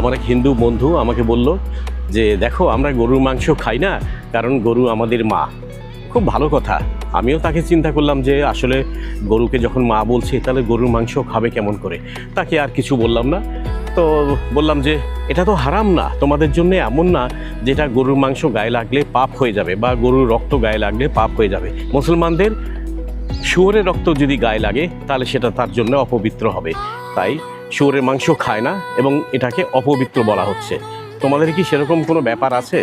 আমার এক হিন্দু বন্ধু আমাকে বলল যে দেখো আমরা গরুর মাংস খাই না, কারণ গরু আমাদের মা। খুব ভালো কথা। আমিও তাকে চিন্তা করলাম যে আসলে গরুকে যখন মা বলছে তাহলে গরুর মাংস খাবে কেমন করে। তাকে আর কিছু বললাম না। তো বললাম যে এটা তো হারাম না, তোমাদের জন্য এমন না যেটা গরুর মাংস গায়ে লাগলে পাপ হয়ে যাবে বা গরুর রক্ত গায়ে লাগলে পাপ হয়ে যাবে। মুসলমানদের শুয়োরের রক্ত যদি গায়ে লাগে তাহলে সেটা তার জন্য অপবিত্র হবে, তাই শুয়োরের মাংস খায় না এবং এটাকে অপবিত্র বলা হচ্ছে। তোমাদের কি সেরকম কোনো ব্যাপার আছে?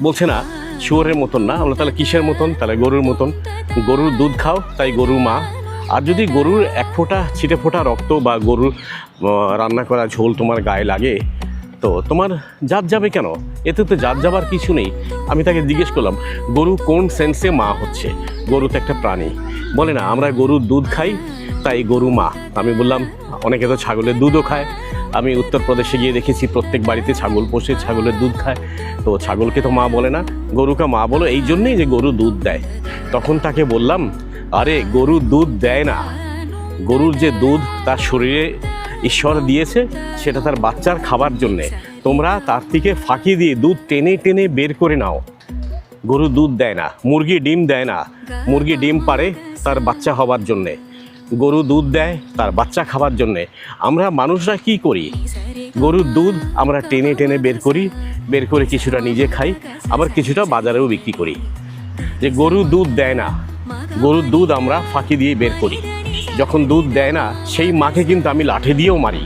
বলছে না, শুয়োরের মতন না। আমরা তাহলে কিসের মতন? তাহলে গরুর মতন। গরুর দুধ খাও, তাই গরু মা। আর যদি গরুর এক ফোঁটা ছিটে ফোঁটা রক্ত বা গরুর রান্না করা ঝোল তোমার গায়ে লাগে তো তোমার জাত যাবে কেন? এতে তো জাত যাবার কিছু নেই। আমি তাকে জিজ্ঞেস করলাম গরু কোন সেন্সে মা হচ্ছে? গরু তো একটা প্রাণী। বলে না আমরা গরুর দুধ খাই তাই গরু মা। আমি বললাম অনেকে তো ছাগলের দুধও খায়। আমি উত্তরপ্রদেশে গিয়ে দেখেছি প্রত্যেক বাড়িতে ছাগল পোষে, ছাগলের দুধ খায়। তো ছাগলকে তো মা বলে না, গরুকে মা বলো এই জন্যেই যে গরু দুধ দেয়। তখন তাকে বললাম আরে গরু দুধ দেয় না, গরুর যে দুধ তার শরীরে ঈশ্বর দিয়েছে সেটা তার বাচ্চার খাবার জন্যে। তোমরা তার থেকে ফাঁকি দিয়ে দুধ টেনে টেনে বের করে নাও। গরু দুধ দেয় না। মুরগি ডিম দেয় না, মুরগি ডিম পারে তার বাচ্চা হবার জন্যে। গরু দুধ দেয় তার বাচ্চা খাবার জন্যে। আমরা মানুষরা কি করি? গরুর দুধ আমরা টেনে টেনে বের করি, বের করে কিছুটা নিজে খাই, আবার কিছুটা বাজারেও বিক্রি করি। যে গরু দুধ দেয় না, গরুর দুধ আমরা ফাঁকি দিয়ে বের করি। যখন দুধ দেয় না সেই মাকে কিন্তু আমি লাঠি দিয়েও মারি।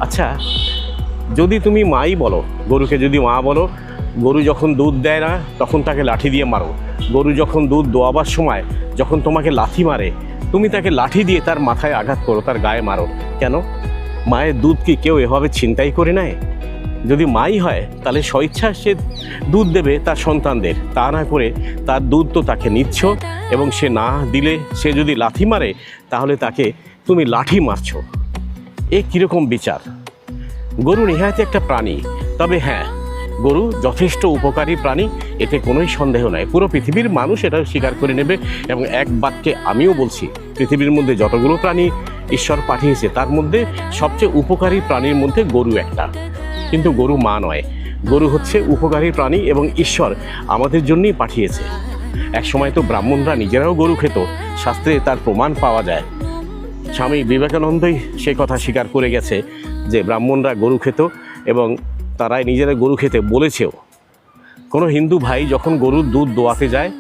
আচ্ছা, যদি তুমি মাই বলো, গরুকে যদি মা বলো, গরু যখন দুধ দেয় না তখন তাকে লাঠি দিয়ে মারো। গরু যখন দুধ দোয়াবার সময় যখন তোমাকে লাথি মারে, তুমি তাকে লাঠি দিয়ে তার মাথায় আঘাত করো, তার গায়ে মারো কেন? মায়ের দুধ কি কেউ এভাবে ছিনতাই করে নেয়? যদি মাই হয় তাহলে স্বইচ্ছা সে দুধ দেবে তার সন্তানদের, তা না করে তার দুধ তো তাকে নিচ্ছ এবং সে না দিলে সে যদি লাথি মারে তাহলে তাকে তুমি লাঠি মারছো। এ কীরকম বিচার? গরু নিহায়ত একটা প্রাণী, তবে হ্যাঁ গরু যথেষ্ট উপকারী প্রাণী, এতে কোনোই সন্দেহ নাই। পুরো পৃথিবীর মানুষ এটা স্বীকার করে নেবে এবং এক বাক্যে আমিও বলছি পৃথিবীর মধ্যে যতগুলো প্রাণী ঈশ্বর পাঠিয়েছে তার মধ্যে সবচেয়ে উপকারী প্রাণীর মধ্যে গরু একটা। কিন্তু গরু মা নয়, গরু হচ্ছে উপকারী প্রাণী এবং ঈশ্বর আমাদের জন্যই পাঠিয়েছে। এক সময় তো ব্রাহ্মণরা নিজেরাও গরু খেত, শাস্ত্রে তার প্রমাণ পাওয়া যায়। স্বামী বিবেকানন্দই সে কথা স্বীকার করে গেছে যে ব্রাহ্মণরা গরু খেত এবং তারাই নিজেরা গরু খেতে বলেছেও। কোনো হিন্দু ভাই যখন গরুর দুধ দোয়াতে যায়,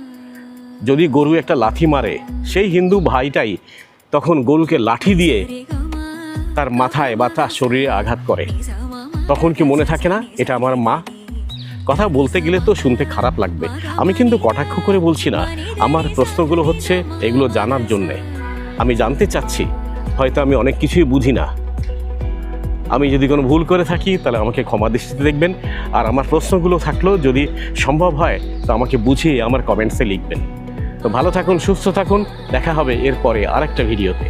যদি গরু একটা লাথি মারে, সেই হিন্দু ভাইটাই তখন গরুকে লাঠি দিয়ে তার মাথায় বা তার শরীরে আঘাত করে। তখন কি মনে থাকে না এটা আমার মা? কথা বলতে গেলে তো শুনতে খারাপ লাগবে, আমি কিন্তু কটাক্ষ করে বলছি না। আমার প্রশ্নগুলো হচ্ছে এগুলো জানার জন্যে। আমি জানতে চাচ্ছি, হয়তো আমি অনেক কিছুই বুঝি না। আমি যদি কোনো ভুল করে থাকি তাহলে আমাকে ক্ষমা দৃষ্টিতে দেখবেন। আর আমার প্রশ্নগুলো থাকলেও যদি সম্ভব হয় তো আমাকে বুঝিয়ে আমার কমেন্টসে লিখবেন। তো ভালো থাকুন, সুস্থ থাকুন, দেখা হবে এরপরে আরেকটা ভিডিওতে।